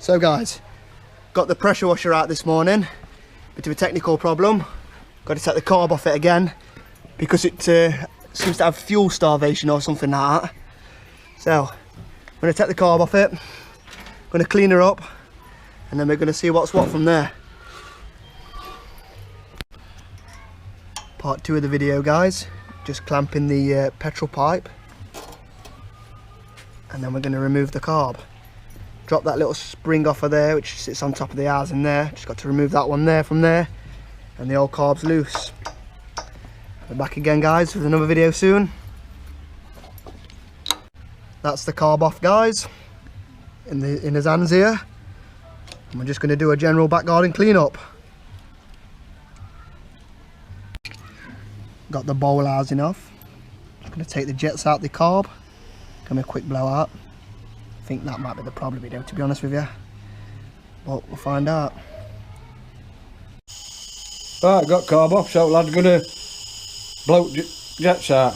So guys, got the pressure washer out this morning. Bit of a technical problem. Got to take the carb off it again because it seems to have fuel starvation or something like that. So I'm going to take the carb off it, going to clean her up, and then we're going to see what's what from there. Part 2 of the video, guys. Just clamping the petrol pipe, and then we're going to remove the carb. Drop that little spring off of there, which sits on top of the hours in there. Just got to remove that one there from there, and the old carb's loose. We're back again, guys, with another video soon. That's the carb off, guys, in his hands here, and we're just going to do a general back garden clean up. Got the bowl housing off. Just going to take the jets out the carb. Give me a quick blowout. I think that might be the problem, to be honest with you, but we'll find out. Right, got carb off, so lad's gonna blow jets out.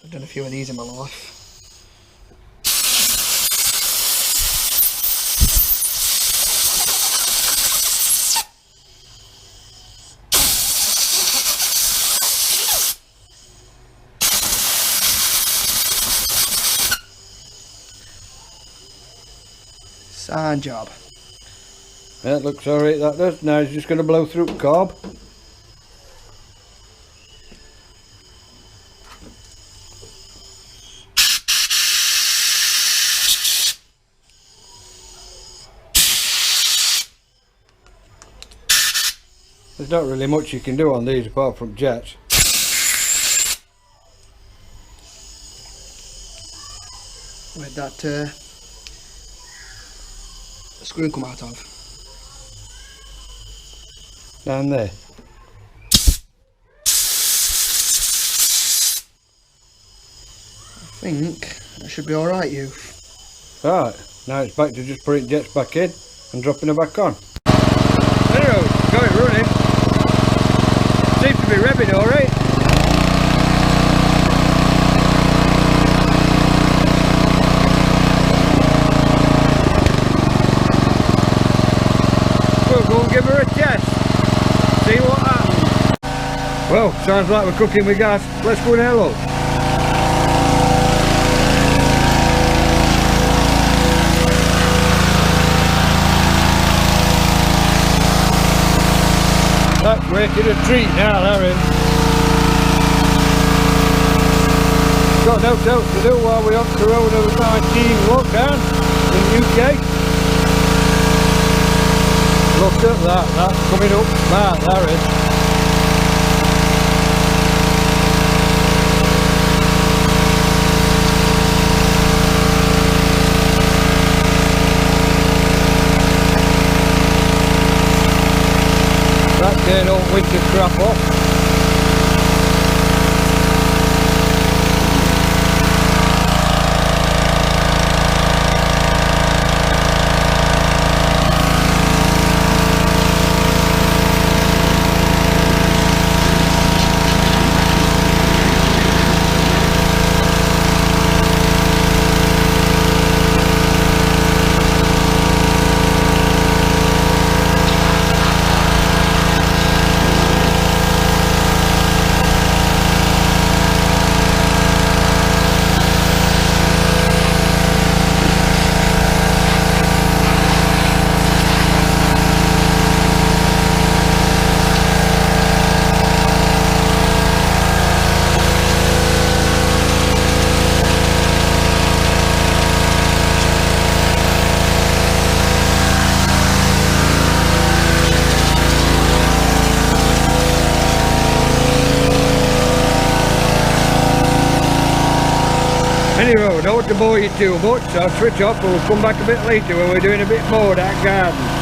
I've done a few of these in my life. Sound job. That looks alright, that does. Now he's just going to blow through the carb. There's not really much you can do on these apart from jets. Where'd that screw come out of? Down there. I think that should be alright, you. Right, now it's back to just putting jets back in and dropping it back on. Anyway, got it running. Seems to be revving alright. We'll go and give her a test. See what happens. Well, sounds like we're cooking with gas. Let's go and have a look. That's making a treat now, Aaron. Got no else to do while we're on Corona-19 lockdown in the UK. Look at that, that's coming up smart, that is. That's getting all winter crap off. Anyway, I don't want to bore you too much, so I'll switch off and we'll come back a bit later when we're doing a bit more of that garden.